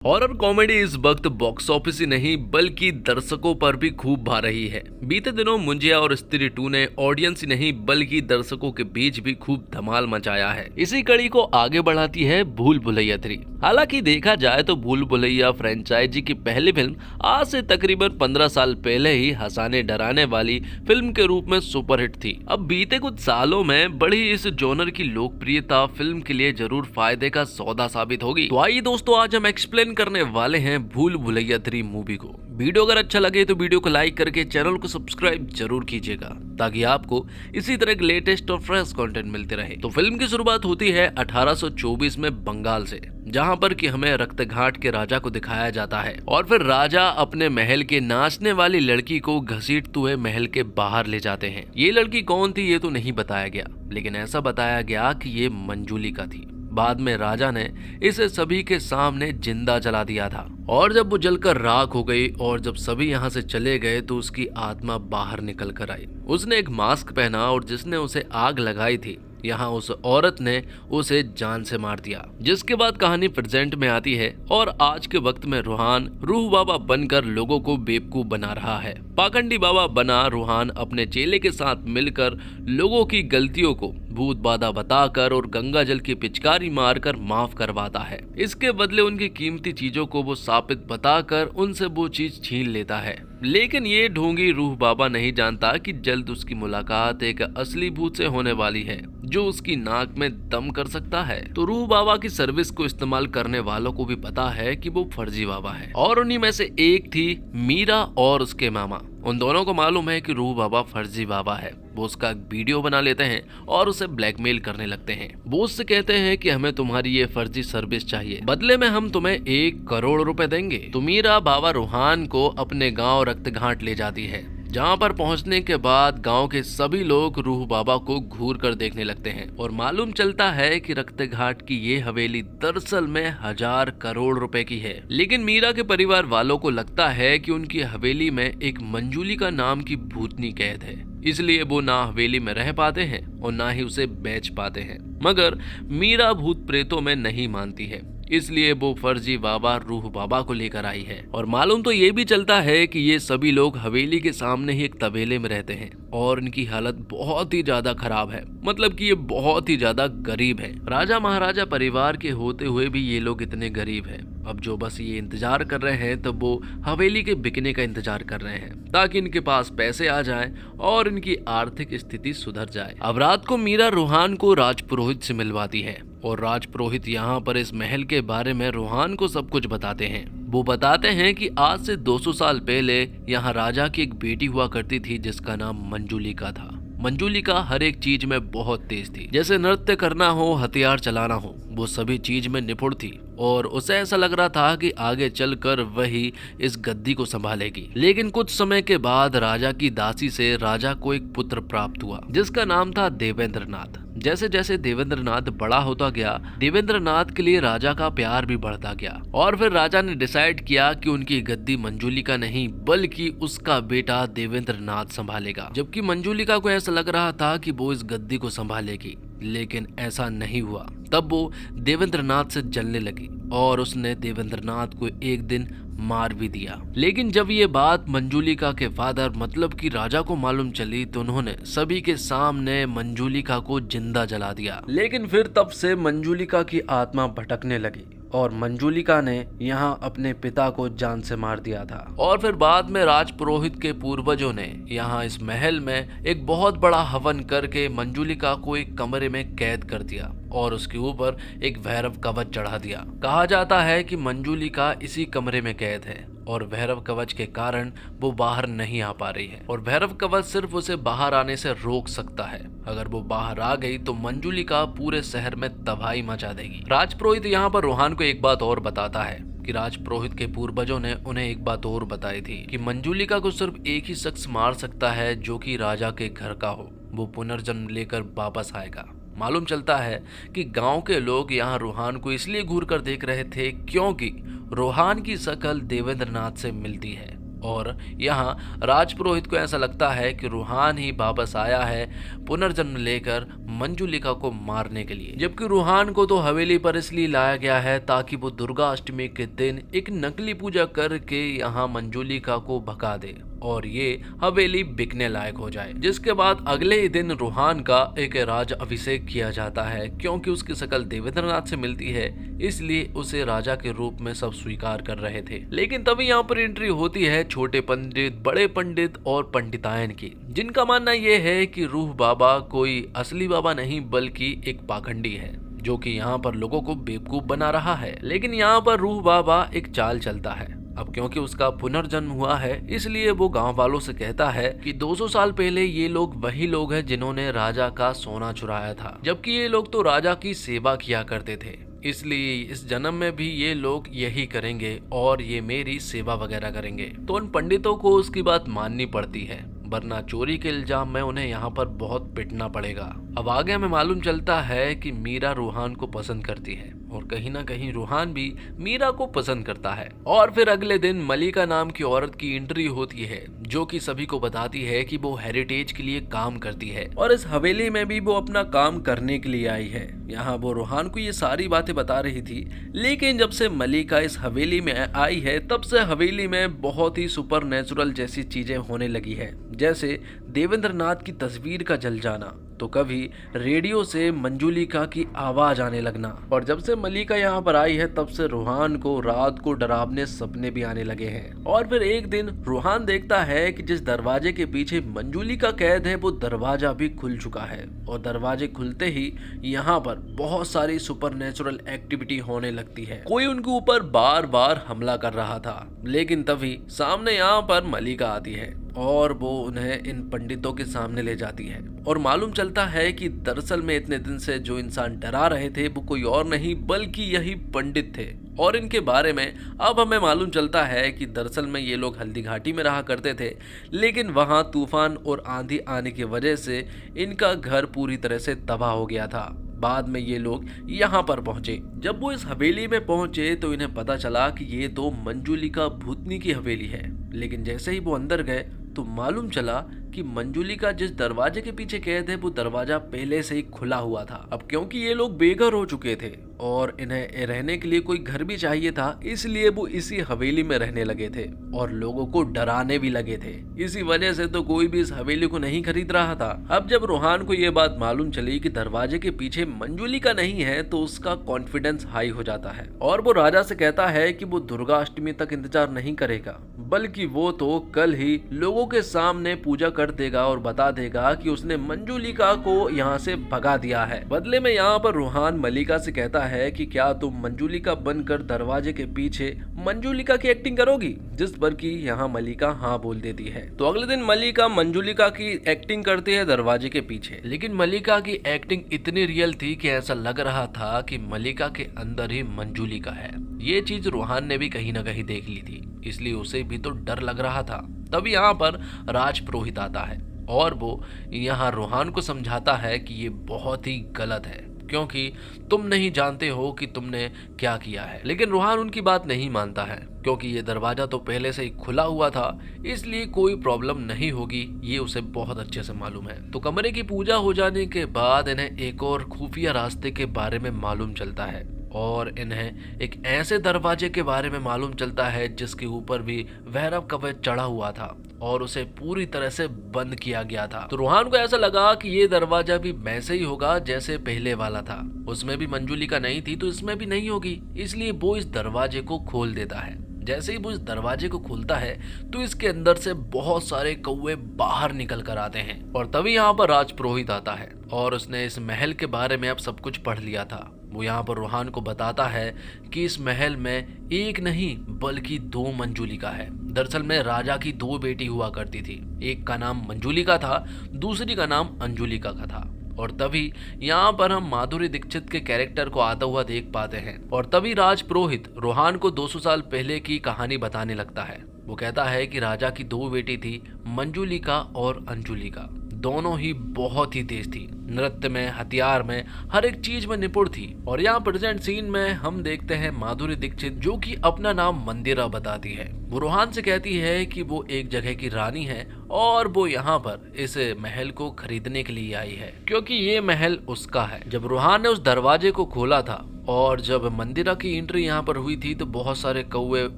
Horror comedy इस वक्त box office ही नहीं बल्कि दर्शकों पर भी खूब भा रही है। बीते दिनों मुंजिया और स्त्री 2 ने ऑडियंस ही नहीं बल्कि दर्शकों के बीच भी खूब धमाल मचाया है। इसी कड़ी को आगे बढ़ाती है भूल भुलैया 3। हालांकि देखा जाए तो भूल भुलैया फ्रेंचाइजी की पहली फिल्म आज से तकरीबन 15 साल पहले ही हंसाने डराने वाली फिल्म के रूप में सुपरहिट थी। अब बीते कुछ सालों में बढ़ी इस जॉनर की लोकप्रियता फिल्म के लिए जरूर फायदे का सौदा साबित होगी। तो आइए दोस्तों, आज हम एक्सप्लेन करने वाले हैं भूल भुलैया 3 मूवी को। वीडियो अगर अच्छा लगे तो वीडियो को लाइक करके चैनल को सब्सक्राइब जरूर कीजिएगा ताकि आपको इसी तरह के लेटेस्ट और फ्रेश कंटेंट मिलते रहे। तो फिल्म की शुरुआत होती है 1824 में बंगाल से, जहां पर कि हमें रक्तघाट के राजा को दिखाया जाता है और फिर राजा अपने महल के नाचने वाली लड़की को घसीटते हुए महल के बाहर ले जाते हैं। ये लड़की कौन थी ये तो नहीं बताया गया, लेकिन ऐसा बताया गया कि ये मंजूलिका थी। बाद में राजा ने इसे सभी के सामने जिंदा जला दिया था और जब वो जलकर राख हो गई और जब सभी यहाँ से चले गए तो उसकी आत्मा बाहर निकल कर आई। उसने एक मास्क पहना और जिसने उसे आग लगाई थी यहाँ उस औरत ने उसे जान से मार दिया। जिसके बाद कहानी प्रेजेंट में आती है और आज के वक्त में रूहान रूह बाबा बनकर लोगों को बेवकूफ बना रहा है। पाखंडी बाबा बना रूहान अपने चेले के साथ मिलकर लोगों की गलतियों को भूत बाधा बताकर और गंगा जल की पिचकारी मारकर माफ करवाता है। इसके बदले उनकी कीमती चीजों को वो साबित बताकर उनसे वो चीज छीन लेता है। लेकिन ये ढोंगी रूह बाबा नहीं जानता कि जल्द उसकी मुलाकात एक असली भूत से होने वाली है जो उसकी नाक में दम कर सकता है। तो रूह बाबा की सर्विस को इस्तेमाल करने वालों को भी पता है कि वो फर्जी बाबा है और उन्हीं में से एक थी मीरा और उसके मामा। उन दोनों को मालूम है कि रूह बाबा फर्जी बाबा है। वो उसका वीडियो बना लेते हैं और उसे ब्लैकमेल करने लगते हैं। वो उससे कहते हैं कि हमें तुम्हारी ये फर्जी सर्विस चाहिए, बदले में हम तुम्हें 1 करोड़ रुपए देंगे। तो मीरा बाबा रूहान को अपने गांव रक्तघाट ले जाती है, जहाँ पर पहुंचने के बाद गांव के सभी लोग रूह बाबा को घूर कर देखने लगते हैं और मालूम चलता है कि रक्तघाट की ये हवेली दरअसल में 1000 करोड़ रुपए की है। लेकिन मीरा के परिवार वालों को लगता है कि उनकी हवेली में एक मंजूलिका नाम की भूतनी कैद है, इसलिए वो ना हवेली में रह पाते हैं और ना ही उसे बेच पाते हैं। मगर मीरा भूत प्रेतों में नहीं मानती है, इसलिए वो फर्जी बाबा रूह बाबा को लेकर आई है। और मालूम तो ये भी चलता है कि ये सभी लोग हवेली के सामने ही एक तबेले में रहते हैं और इनकी हालत बहुत ही ज्यादा खराब है, मतलब कि ये बहुत ही ज्यादा गरीब है। राजा महाराजा परिवार के होते हुए भी ये लोग इतने गरीब हैं। अब जो बस ये इंतजार कर रहे हैं तब वो हवेली के बिकने का इंतजार कर रहे हैं ताकि इनके पास पैसे आ जाएं और इनकी आर्थिक स्थिति सुधर जाए। अब रात को मीरा रूहान को राजपुरोहित से मिलवाती है और राजपुरोहित यहाँ पर इस महल के बारे में रूहान को सब कुछ बताते हैं। वो बताते हैं कि आज से 200 साल पहले यहाँ राजा की एक बेटी हुआ करती थी जिसका नाम मंजूलिका था। मंजूलिका हर एक चीज में बहुत तेज थी, जैसे नृत्य करना हो, हथियार चलाना हो, वो सभी चीज में निपुण थी और उसे ऐसा लग रहा था कि आगे चलकर वही इस गद्दी को संभालेगी। लेकिन कुछ समय के बाद राजा की दासी से राजा को एक पुत्र प्राप्त हुआ जिसका नाम था देवेंद्रनाथ। जैसे जैसे देवेंद्रनाथ बड़ा होता गया, देवेंद्रनाथ के लिए राजा का प्यार भी बढ़ता गया और फिर राजा ने डिसाइड किया कि उनकी गद्दी मंजूलिका नहीं बल्कि उसका बेटा देवेंद्रनाथ संभालेगा। जबकि मंजूलिका को ऐसा लग रहा था कि वो इस गद्दी को संभालेगी, लेकिन ऐसा नहीं हुआ। तब वो देवेंद्रनाथ से जलने लगी और उसने देवेंद्रनाथ को एक दिन मार भी दिया। लेकिन जब ये बात मंजूलिका के फादर मतलब कि राजा को मालूम चली तो उन्होंने सभी के सामने मंजूलिका को जिंदा जला दिया। लेकिन फिर तब से मंजूलिका की आत्मा भटकने लगी और मंजूलिका ने यहाँ अपने पिता को जान से मार दिया था। और फिर बाद में राजपुरोहित के पूर्वजों ने यहाँ इस महल में एक बहुत बड़ा हवन करके मंजूलिका को एक कमरे में कैद कर दिया और उसके ऊपर एक भैरव कवच चढ़ा दिया। कहा जाता है कि मंजूलिका इसी कमरे में कैद है और भैरव कवच के कारण वो बाहर नहीं आ पा रही है और भैरव कवच सिर्फ उसे बाहर आने से रोक सकता है। अगर वो बाहर आ गई तो मंजूलिका पूरे शहर में तबाही मचा देगी। राजपुरोहित यहाँ पर रूहान को एक बात और बताता है कि राजपुरोहित के पूर्वजों ने उन्हें एक बात और बताई थी कि मंजूलिका को सिर्फ एक ही शख्स मार सकता है जो कि राजा के घर का हो, वो पुनर्जन्म लेकर वापस आएगा। मालूम चलता है कि गांव के लोग यहाँ रूहान को इसलिए घूर कर देख रहे थे क्योंकि रूहान की शक्ल देवेंद्रनाथ से मिलती है और यहाँ राजपुरोहित को ऐसा लगता है कि रूहान ही वापस आया है पुनर्जन्म लेकर मंजुलिका को मारने के लिए। जबकि रूहान को तो हवेली पर इसलिए लाया गया है ताकि वो दुर्गा अष्टमी के दिन एक नकली पूजा करके यहाँ मंजुलिका को भगा दे और ये हवेली बिकने लायक हो जाए। जिसके बाद अगले ही दिन रूहान का एक राज अभिषेक किया जाता है। क्योंकि उसकी शकल देवेंद्रनाथ से मिलती है इसलिए उसे राजा के रूप में सब स्वीकार कर रहे थे। लेकिन तभी यहाँ पर एंट्री होती है छोटे पंडित, बड़े पंडित और पंडितायन की, जिनका मानना यह है कि रूह बाबा कोई असली बाबा नहीं बल्कि एक पाखंडी है जो कि यहाँ पर लोगों को बेवकूफ बना रहा है। लेकिन यहाँ पर रूह बाबा एक चाल चलता है। अब क्योंकि उसका पुनर्जन्म हुआ है इसलिए वो गांव वालों से कहता है कि 200 साल पहले ये लोग वही लोग हैं जिन्होंने राजा का सोना चुराया था, जबकि ये लोग तो राजा की सेवा किया करते थे, इसलिए इस जन्म में भी ये लोग यही करेंगे और ये मेरी सेवा वगैरह करेंगे। तो उन पंडितों को उसकी बात माननी पड़ती है, वरना चोरी के इल्जाम में उन्हें यहाँ पर बहुत पिटना पड़ेगा। अब आगे हमें मालूम चलता है कि मीरा रूहान को पसंद करती है और कहीं ना कहीं रूहान भी मीरा को पसंद करता है। और फिर अगले दिन मलिका नाम की औरत की एंट्री होती है जो कि सभी को बताती है कि वो हेरिटेज के लिए काम करती है और इस हवेली में भी वो अपना काम करने के लिए आई है। यहाँ वो रूहान को ये सारी बातें बता रही थी, लेकिन जब से मलिका इस हवेली में आई है तब से हवेली में बहुत ही सुपर नेचुरल जैसी चीजें होने लगी है, जैसे देवेंद्रनाथ की तस्वीर का जल जाना, तो कभी रेडियो से मंजुलिका की आवाज आने लगना। और जब से मलिका यहाँ पर आई है तब से रूहान को रात को डरावने सपने भी आने लगे हैं। और फिर एक दिन रूहान देखता है कि जिस दरवाजे के पीछे मंजुलिका कैद है वो दरवाजा भी खुल चुका है और दरवाजे खुलते ही यहाँ पर बहुत सारी सुपरनेचुरल एक्टिविटी होने लगती है। कोई उनके ऊपर बार बार हमला कर रहा था, लेकिन तभी सामने यहाँ पर मलिका आती है और वो उन्हें इन पंडितों के सामने ले जाती है और मालूम चलता है कि दरअसल में इतने दिन से जो इंसान डरा रहे थे वो कोई और नहीं बल्कि यही पंडित थे। और इनके बारे में अब हमें मालूम चलता है कि दरअसल में ये लोग हल्दी घाटी में रहा करते थे, लेकिन वहां तूफान और आंधी आने की वजह से इनका घर पूरी तरह से तबाह हो गया था। बाद में ये लोग यहाँ पर पहुंचे। जब वो इस हवेली में पहुंचे तो इन्हें पता चला कि ये तो मंजुलिका भूतनी की हवेली है, लेकिन जैसे ही वो अंदर गए तो मालूम चला कि मंजुलिका जिस दरवाजे के पीछे कैद है वो दरवाजा पहले से ही खुला हुआ था। अब क्योंकि ये लोग बेघर हो चुके थे और इन्हें रहने के लिए कोई घर भी चाहिए था, इसलिए वो इसी हवेली में रहने लगे थे और लोगों को डराने भी लगे थे। इसी वजह से तो कोई भी इस हवेली को नहीं खरीद रहा था। अब जब रूहान को ये बात मालूम चली कि दरवाजे के पीछे मंजुलिका नहीं है तो उसका कॉन्फिडेंस हाई हो जाता है और वो राजा से कहता है कि वो दुर्गा अष्टमी तक इंतजार नहीं करेगा, बल्कि वो तो कल ही लोगों के सामने पूजा कर देगा और बता देगा कि उसने मंजुलिका को यहाँ से भगा दिया है। बदले में यहाँ पर रूहान मलिका से कहता है कि क्या तुम मंजुलिका बनकर दरवाजे के पीछे मंजुलिका की एक्टिंग करोगी, जिस पर कि यहाँ मलिका हाँ बोल देती है। तो अगले दिन मलिका मंजुलिका की एक्टिंग करती है दरवाजे के पीछे, लेकिन मलिका की एक्टिंग इतनी रियल थी कि ऐसा लग रहा था कि मलिका के अंदर ही मंजुलिका है। ये चीज रूहान ने भी कहीं ना कहीं देख ली थी, इसलिए उसे भी तो डर लग रहा था। तभी यहाँ पर राजपुरोहित आता है और वो यहाँ रूहान को समझाता है कि ये बहुत ही गलत है क्योंकि तुम नहीं जानते हो कि तुमने क्या किया है। लेकिन रूहान उनकी बात नहीं मानता है क्योंकि ये दरवाजा तो पहले से ही खुला हुआ था, इसलिए कोई प्रॉब्लम नहीं होगी, ये उसे बहुत अच्छे से मालूम है। तो कमरे की पूजा हो जाने के बाद इन्हें एक और खुफिया रास्ते के बारे में मालूम चलता है और इन्हें एक ऐसे दरवाजे के बारे में मालूम चलता है जिसके ऊपर भी भैरव कवच चढ़ा हुआ था और उसे पूरी तरह से बंद किया गया था। तो रूहान को ऐसा लगा कि ये दरवाजा भी वैसे ही होगा जैसे पहले वाला था, उसमें भी मंजुलिका नहीं थी तो इसमें भी नहीं होगी, इसलिए वो इस दरवाजे को खोल देता है। जैसे ही वो इस दरवाजे को खोलता है तो इसके अंदर से बहुत सारे कौवे बाहर निकल कर आते हैं और तभी यहाँ पर राजपुरोहित आता है और उसने इस महल के बारे में अब सब कुछ पढ़ लिया था। वो यहाँ पर रूहान को बताता है कि इस महल में एक नहीं बल्कि 2 मंजुलिका है। दरअसल में राजा की 2 बेटी हुआ करती थी, एक का नाम मंजुलिका था, दूसरी का नाम अंजुलिका का था। और तभी यहाँ पर हम माधुरी दीक्षित के कैरेक्टर को आता हुआ देख पाते हैं और तभी राजपुरोहित रूहान को 200 साल पहले की कहानी बताने लगता है। वो कहता है कि राजा की 2 बेटी थी, मंजुलिका और अंजुलिका, दोनों ही बहुत ही तेज थी। नृत्य में, हथियार में, हर एक चीज में निपुण थी। और यहाँ प्रेजेंट सीन में हम देखते हैं माधुरी दीक्षित जो कि अपना नाम मंदिरा बताती है। वो रोहान से कहती है कि वो एक जगह की रानी है और वो यहाँ पर इस महल को खरीदने के लिए आई है क्योंकि ये महल उसका है। जब रोहान ने उस दरवाजे को खोला था और जब मंदिरा की एंट्री यहाँ पर हुई थी तो बहुत सारे कौवे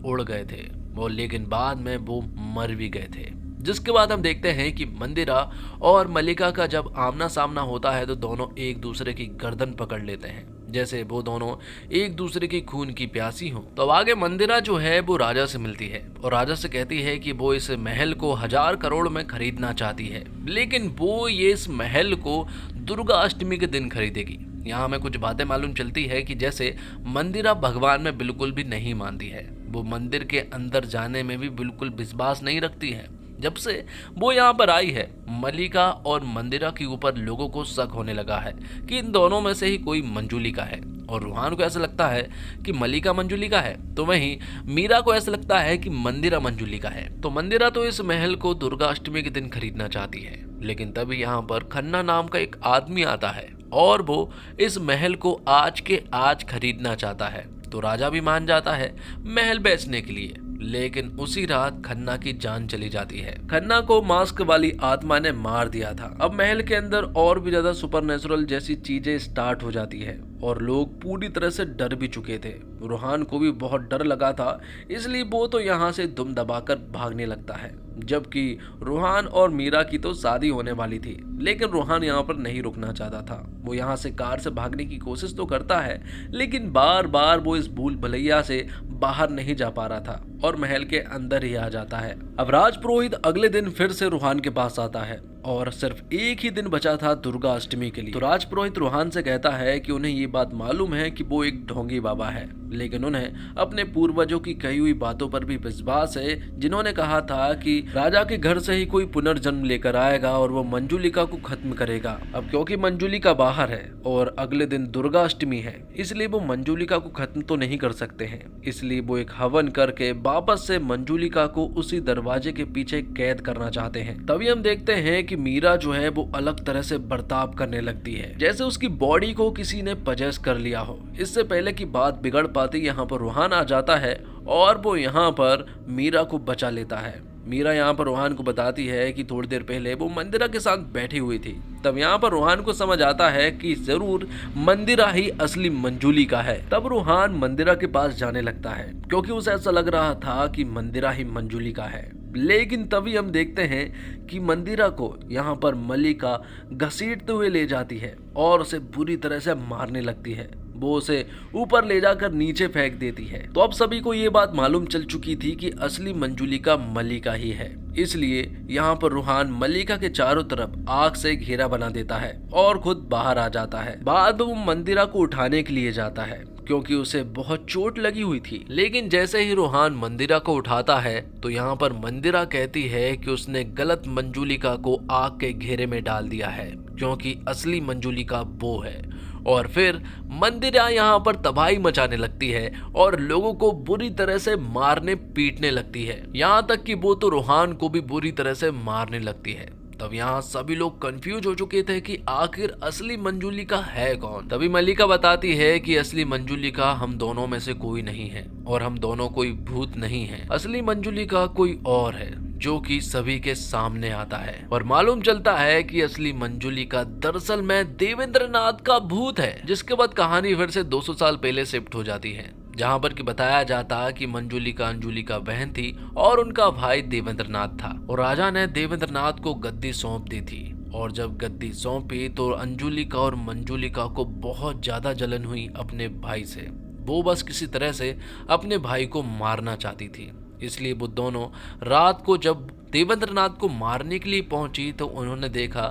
उड़ गए थे और लेकिन बाद में वो मर भी गए थे। जिसके बाद हम देखते हैं कि मंदिरा और मल्लिका का जब आमना सामना होता है तो दोनों एक दूसरे की गर्दन पकड़ लेते हैं जैसे वो दोनों एक दूसरे की खून की प्यासी हो। तो अब आगे मंदिरा जो है वो राजा से मिलती है और राजा से कहती है कि वो इस महल को 1000 करोड़ में खरीदना चाहती है, लेकिन वो ये इस महल को दुर्गा अष्टमी के दिन खरीदेगी। यहाँ हमें कुछ बातें मालूम चलती है कि जैसे मंदिरा भगवान में बिल्कुल भी नहीं मानती है, वो मंदिर के अंदर जाने में भी बिल्कुल विश्वास नहीं रखती है। जब से वो यहाँ पर आई है मल्लिका और मंदिरा के ऊपर लोगों को शक होने लगा है कि इन दोनों में से ही कोई मंजूलिका है और रोहान को ऐसा लगता है कि मल्लिका मंजूलिका है, तो वहीं मीरा को ऐसा लगता है कि मंदिरा मंजूलिका है। तो मंदिरा तो इस महल को दुर्गा अष्टमी के दिन खरीदना चाहती है, लेकिन तभी यहाँ पर खन्ना नाम का एक आदमी आता है और वो इस महल को आज के आज खरीदना चाहता है। तो राजा भी मान जाता है महल बेचने के लिए, लेकिन उसी रात खन्ना की जान चली जाती है। खन्ना को मास्क वाली आत्मा ने मार दिया था। अब महल के अंदर और भी ज्यादा सुपरनेचुरल जैसी चीजें स्टार्ट हो जाती है और लोग पूरी तरह से डर भी चुके थे। रोहान को भी बहुत डर लगा था, इसलिए वो तो यहाँ से दुम दबाकर भागने लगता है। जबकि रोहान और मीरा की तो शादी होने वाली थी, लेकिन रोहान यहाँ पर नहीं रुकना चाहता था। वो यहाँ से कार से भागने की कोशिश तो करता है, लेकिन बार बार वो इस भूल भुलैया से बाहर नहीं जा पा रहा था और महल के अंदर ही आ जाता है। अब राजपुरोहित अगले दिन फिर से रोहान के पास आता है और सिर्फ एक ही दिन बचा था दुर्गा अष्टमी के लिए। तो राजपुरोहित रोहान से कहता है कि उन्हें ये बात मालूम है कि वो एक ढोंगी बाबा है, लेकिन उन्हें अपने पूर्वजों की कही हुई बातों पर भी विश्वास है, जिन्होंने कहा था कि राजा के घर से ही कोई पुनर्जन्म लेकर आएगा और वो मंजूलिका को खत्म करेगा। अब क्योंकि मंजूलिका बाहर है और अगले दिन दुर्गा अष्टमी है, इसलिए वो मंजूलिका को खत्म तो नहीं कर सकते हैं। इसलिए वो एक हवन करके वापस से मंजूलिका को उसी दरवाजे के पीछे कैद करना चाहते हैं। तभी हम देखते हैं कि मीरा जो है वो अलग तरह से बर्ताव करने लगती है, जैसे उसकी बॉडी को किसी ने पजेस कर लिया हो। इससे पहले की बात बिगड़ पाती यहाँ पर रोहान आ जाता है और वो यहाँ पर मीरा को बचा लेता है। मीरा यहाँ पर रोहान को बताती है कि थोड़ी देर पहले वो मंदिरा के साथ बैठी हुई थी। तब यहाँ पर रोहान को समझ आता है कि जरूर मंदिरा ही असली मंजूलिका है। तब रोहान मंदिरा के पास जाने लगता है क्योंकि उसे ऐसा लग रहा था कि मंदिरा ही मंजूलिका है। लेकिन तभी हम देखते हैं कि मंदिरा को यहाँ पर मल्लिका घसीटते हुए ले जाती है और उसे बुरी तरह से मारने लगती है। वो उसे ऊपर ले जाकर नीचे फेंक देती है। तो अब सभी को ये बात मालूम चल चुकी थी कि असली मंजूलिका मल्लिका ही है। इसलिए यहाँ पर रोहान मल्लिका के चारों तरफ आग से घेरा बना देता है और खुद बाहर आ जाता है। बाद में वो मंदिरा को उठाने के लिए जाता है क्योंकि उसे बहुत चोट लगी हुई थी। लेकिन जैसे ही रोहान मंदिरा को उठाता है तो यहाँ पर मंदिरा कहती है कि उसने गलत मंजूलिका को आग के घेरे में डाल दिया है क्योंकि असली मंजूलिका वो है। और फिर मंदिरा यहाँ पर तबाही मचाने लगती है और लोगों को बुरी तरह से मारने पीटने लगती है, यहाँ तक कि वो तो रोहान को भी बुरी तरह से मारने लगती है। तब यहाँ सभी लोग कंफ्यूज हो चुके थे कि आखिर असली मंजूलिका है कौन। तभी मल्लिका बताती है कि असली मंजूलिका हम दोनों में से कोई नहीं है और हम दोनों कोई भूत नहीं है। असली मंजूलिका कोई और है जो कि सभी के सामने आता है और मालूम चलता है कि असली मंजूलिका दरअसल में देवेंद्रनाथ का भूत है। जिसके बाद कहानी फिर से 200 साल पहले शिफ्ट हो जाती है, जहाँ पर कि बताया जाता कि मंजूलिका अंजुली का बहन थी और उनका भाई देवेंद्रनाथ था और राजा ने देवेंद्रनाथ को गद्दी सौंप दी थी। और जब गद्दी सौंपी तो अंजुलिका और मंजूलिका को बहुत ज्यादा जलन हुई अपने भाई से। वो बस किसी तरह से अपने भाई को मारना चाहती थी, इसलिए वो दोनों रात को जब देवेंद्रनाथ को मारने के लिए पहुंची तो उन्होंने देखा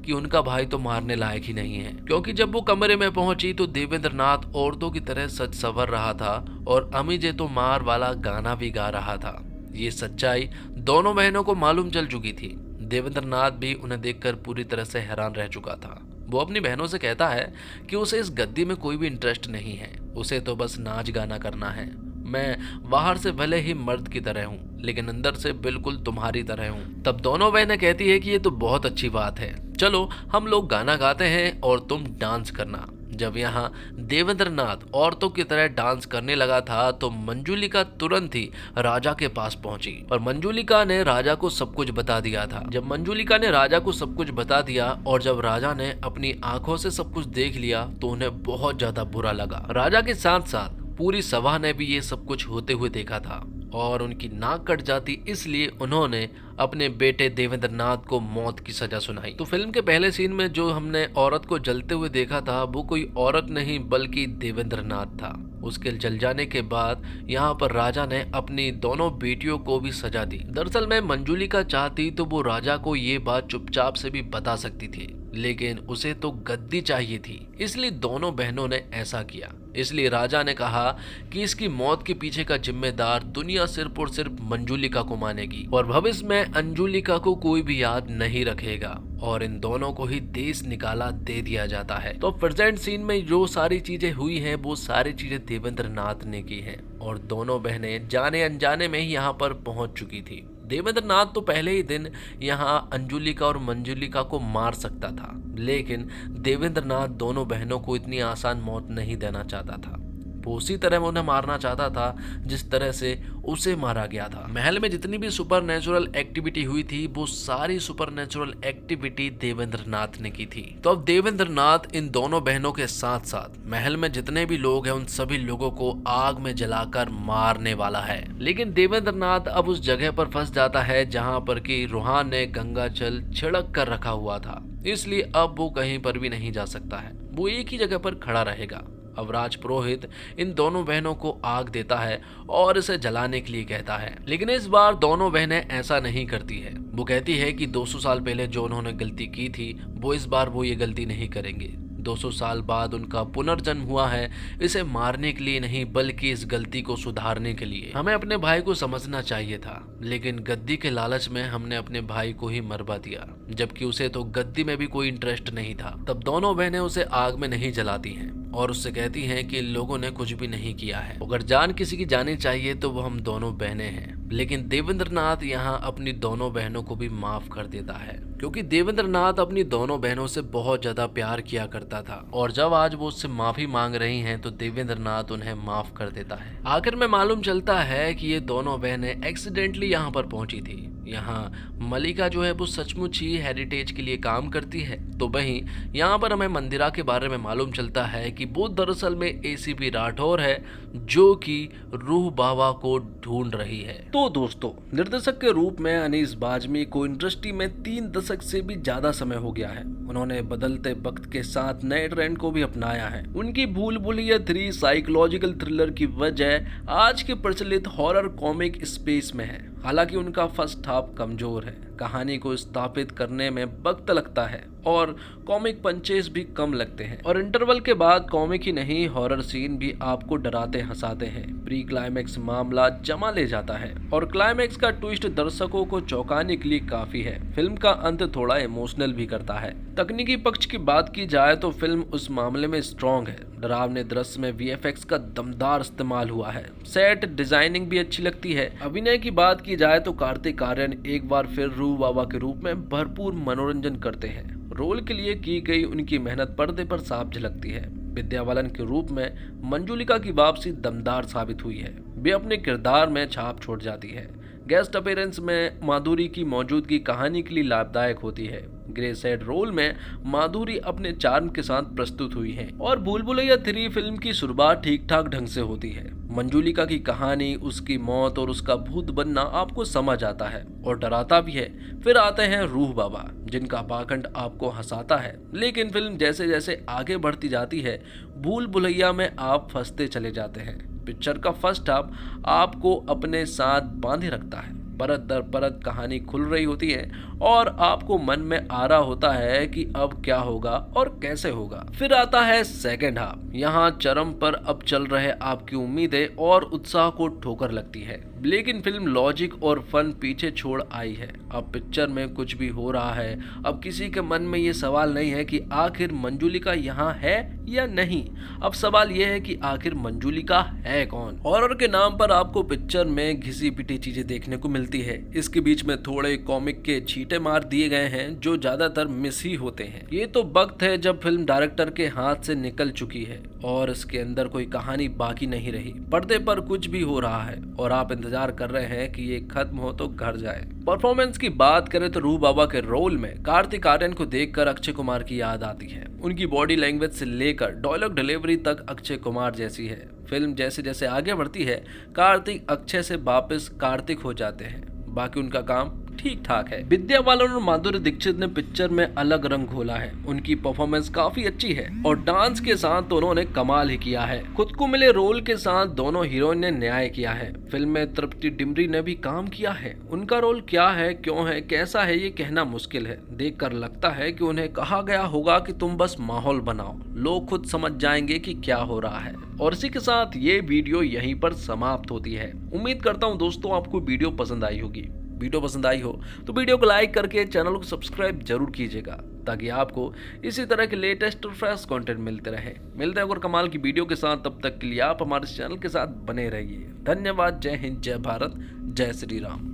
कि उनका भाई तो मारने लायक ही नहीं है, क्योंकि जब वो कमरे में पहुंची तो देवेंद्रनाथ औरतों की तरह सच संवर रहा था और अमी जे तो मार वाला गाना भी गा रहा था। ये सच्चाई दोनों बहनों को मालूम चल चुकी थी। देवेंद्रनाथ भी उन्हें देखकर पूरी तरह से हैरान रह चुका था। वो अपनी बहनों से कहता है कि उसे इस गद्दी में कोई भी इंटरेस्ट नहीं है, उसे तो बस नाच गाना करना है। मैं बाहर से भले ही मर्द की तरह हूँ लेकिन अंदर से बिल्कुल तुम्हारी तरह हूँ। तब दोनों बहनें कहती है कि ये तो बहुत अच्छी बात है, चलो हम लोग गाना गाते हैं और तुम डांस करना। जब यहाँ देवेंद्र नाथ औरतों की तरह डांस करने लगा था तो मंजुलिका तुरंत ही राजा के पास पहुंची और मंजुलिका ने राजा को सब कुछ बता दिया था। जब मंजुलिका ने राजा को सब कुछ बता दिया और जब राजा ने अपनी आंखों से सब कुछ देख लिया तो उन्हें बहुत ज्यादा बुरा लगा। राजा के साथ साथ पूरी सभा ने भी ये सब कुछ होते हुए देखा था और उनकी नाक कट जाती, इसलिए उन्होंने अपने बेटे देवेंद्र नाथ को मौत की सजा सुनाई। तो फिल्म के पहले सीन में जो हमने औरत को जलते हुए देखा था वो कोई औरत नहीं बल्कि देवेंद्र नाथ था। उसके जल जाने के बाद यहाँ पर राजा ने अपनी दोनों बेटियों को भी सजा दी। दरअसल में मंजुलिका चाहती तो वो राजा को ये बात चुपचाप से भी बता सकती थी, लेकिन उसे तो गद्दी चाहिए थी, इसलिए दोनों बहनों ने ऐसा किया। इसलिए राजा ने कहा कि इसकी मौत के पीछे का जिम्मेदार दुनिया सिर्फ और सिर्फ मंजुलिका को मानेगी और भविष्य में अंजुलिका को कोई भी याद नहीं रखेगा और इन दोनों को ही देश निकाला दे दिया जाता है। तो प्रेजेंट सीन में जो सारी चीजें हुई हैं वो सारी चीजें देवेंद्र नाथ ने की हैं और दोनों बहनें जाने अनजाने में ही यहाँ पर पहुंच चुकी थी। देवेंद्र नाथ तो पहले ही दिन यहाँ अंजुलिका और मंजुलिका को मार सकता था, लेकिन देवेंद्र नाथ दोनों बहनों को इतनी आसान मौत नहीं देना चाहता था। वो उसी तरह में उन्हें मारना चाहता था जिस तरह से उसे मारा गया था। महल में जितनी भी सुपर नेचुरल एक्टिविटी हुई थी वो सारी सुपर नेचुरल एक्टिविटी देवेंद्र नाथ ने की थी। तो अब देवेंद्र नाथ इन दोनों बहनों के साथ साथ महल में जितने भी लोग हैं उन सभी लोगों को आग में जलाकर मारने वाला है। लेकिन देवेंद्र नाथ अब उस जगह पर फंस जाता है जहाँ पर कि रूहान ने गंगा जल छिड़क कर रखा हुआ था, इसलिए अब वो कहीं पर भी नहीं जा सकता है, वो एक ही जगह पर खड़ा रहेगा। अब राज पुरोहित इन दोनों बहनों को आग देता है और इसे जलाने के लिए कहता है, लेकिन इस बार दोनों बहनें ऐसा नहीं करती है। वो कहती है कि 200 साल पहले जो उन्होंने गलती की थी वो इस बार वो ये गलती नहीं करेंगे। 200 साल बाद उनका पुनर्जन्म हुआ है, इसे मारने के लिए नहीं बल्कि इस गलती को सुधारने के लिए। हमें अपने भाई को समझना चाहिए था, लेकिन गद्दी के लालच में हमने अपने भाई को ही मरवा दिया, जबकि उसे तो गद्दी में भी कोई इंटरेस्ट नहीं था। तब दोनों बहनें उसे आग में नहीं जलाती हैं और उससे कहती हैं कि लोगों ने कुछ भी नहीं किया है, अगर जान किसी की जानी चाहिए तो वो हम दोनों बहनें हैं। लेकिन देवेंद्र नाथ यहाँ अपनी दोनों बहनों को भी माफ कर देता है, क्योंकि देवेंद्र नाथ अपनी दोनों बहनों से बहुत ज्यादा प्यार किया करता था और जब आज वो उससे माफी मांग रही हैं तो देवेंद्र नाथ उन्हें माफ कर देता है। आखिर में मालूम चलता है कि ये दोनों बहनें एक्सीडेंटली यहाँ पर पहुंची थी। यहाँ मलिका जो है वो सचमुच ही हेरिटेज के लिए काम करती है, तो वहीं यहाँ पर हमें मंदिरा के बारे में मालूम चलता है कि वो दरअसल में एसीपी राठौर है जो कि रूह बाबा को ढूंढ रही है। तो दोस्तों, निर्देशक के रूप में अनीस बाज़मी को इंडस्ट्री में 3 दशक से भी ज्यादा समय हो गया है। उन्होंने बदलते वक्त के साथ नए ट्रेंड को भी अपनाया है। उनकी भूल भुलैया 3 साइकोलॉजिकल थ्रिलर की वजह आज के प्रचलित हॉरर कॉमिक स्पेस में है। हालांकि उनका फर्स्ट हाफ कमजोर है, कहानी को स्थापित करने में वक्त लगता है और कॉमिक पंचेस भी कम लगते हैं और इंटरवल के बाद कॉमिक ही नहीं हॉरर सीन भी आपको डराते हंसाते हैं। प्री क्लाइमैक्स मामला जमा ले जाता है और क्लाइमैक्स का ट्विस्ट दर्शकों को चौंकाने के लिए काफी है। फिल्म का अंत थोड़ा इमोशनल भी करता है। तकनीकी पक्ष की बात की जाए तो फिल्म उस मामले में स्ट्रॉन्ग है। डरावने दृश्य में वीएफएक्स का दमदार इस्तेमाल हुआ है। सेट डिजाइनिंग भी अच्छी लगती है। अभिनय की बात की जाए तो कार्तिक आर्यन एक बार फिर रूह बाबा के रूप में भरपूर मनोरंजन करते हैं। रोल के लिए की गई उनकी मेहनत पर्दे पर साफ झलकती है। विद्या बालन के रूप में मंजुलिका की वापसी दमदार साबित हुई है। वे अपने किरदार में छाप छोड़ जाती है। गेस्ट अपीयरेंस में माधुरी की मौजूदगी कहानी के लिए लाभदायक होती है। ग्रे सैड रोल में माधुरी अपने चार्म के साथ प्रस्तुत हुई है और भूल भुलैया 3 फिल्म की शुरुआत ठीक ठाक ढंग से होती है। मंजुलिका की कहानी, उसकी मौत और उसका भूत बनना आपको समझ आता है और डराता भी है। फिर आते हैं रूह बाबा, जिनका पाखंड आपको हंसाता है, लेकिन फिल्म जैसे जैसे आगे बढ़ती जाती है भूल भुलैया में आप फंसते चले जाते हैं। पिक्चर का फर्स्ट हाफ आपको अपने साथ बांधे रखता है परत दर परत कहानी खुल रही होती है और आपको मन में आ रहा होता है कि अब क्या होगा और कैसे होगा। फिर आता है सेकंड हाफ। यहाँ चरम पर अब चल रहे आपकी उम्मीदें और उत्साह को ठोकर लगती है, लेकिन फिल्म लॉजिक और फन पीछे छोड़ आई है। अब पिक्चर में कुछ भी हो रहा है, अब किसी के मन में ये सवाल नहीं है कि आखिर मंजूलिका यहाँ है या नहीं। अब सवाल यह है कि आखिर मंजूलिका है कौन। हॉरर के नाम पर आपको पिक्चर में घिसी पिटी चीजें देखने को मिलती है। इसके बीच में थोड़े कॉमिक के छींटे मार दिए गए हैं जो ज्यादातर मिस ही होते हैं। ये तो वक्त है जब फिल्म डायरेक्टर के हाथ से निकल चुकी है और इसके अंदर कोई कहानी बाकी नहीं रही। पर्दे पर कुछ भी हो रहा है और आप इंतजार कर रहे हैं कि ये खत्म हो तो घर जाए। परफॉर्मेंस की बात करें तो रूह बाबा के रोल में कार्तिक आर्यन को देखकर अक्षय कुमार की याद आती है। उनकी बॉडी लैंग्वेज से लेकर डायलॉग डिलीवरी तक अक्षय कुमार जैसी है। फिल्म जैसे जैसे आगे बढ़ती है, कार्तिक अक्षय से वापस कार्तिक हो जाते हैं। बाकी उनका काम ठीक ठाक है। विद्या बालन और माधुरी दीक्षित ने पिक्चर में अलग रंग घोला है। उनकी परफॉर्मेंस काफी अच्छी है और डांस के साथ दोनों ने कमाल ही किया है। खुद को मिले रोल के साथ दोनों हीरोइन ने न्याय किया है। फिल्म में तृप्ति डिमरी ने भी काम किया है। उनका रोल क्या है, क्यों है, कैसा है, ये कहना मुश्किल है। देखकर लगता है कि उन्हें कहा गया होगा कि तुम बस माहौल बनाओ, लोग खुद समझ जाएंगे कि क्या हो रहा है। और इसी के साथ ये वीडियो यहीं पर समाप्त होती है। उम्मीद करता हूँ दोस्तों आपको वीडियो पसंद आई होगी। वीडियो पसंद आई हो तो वीडियो को लाइक करके चैनल को सब्सक्राइब जरूर कीजिएगा, ताकि आपको इसी तरह के लेटेस्ट और फ्रेश कंटेंट मिलते रहे। मिलते हैं और कमाल की वीडियो के साथ। तब तक के लिए आप हमारे चैनल के साथ बने रहिए। धन्यवाद। जय हिंद, जय भारत, जय श्री राम।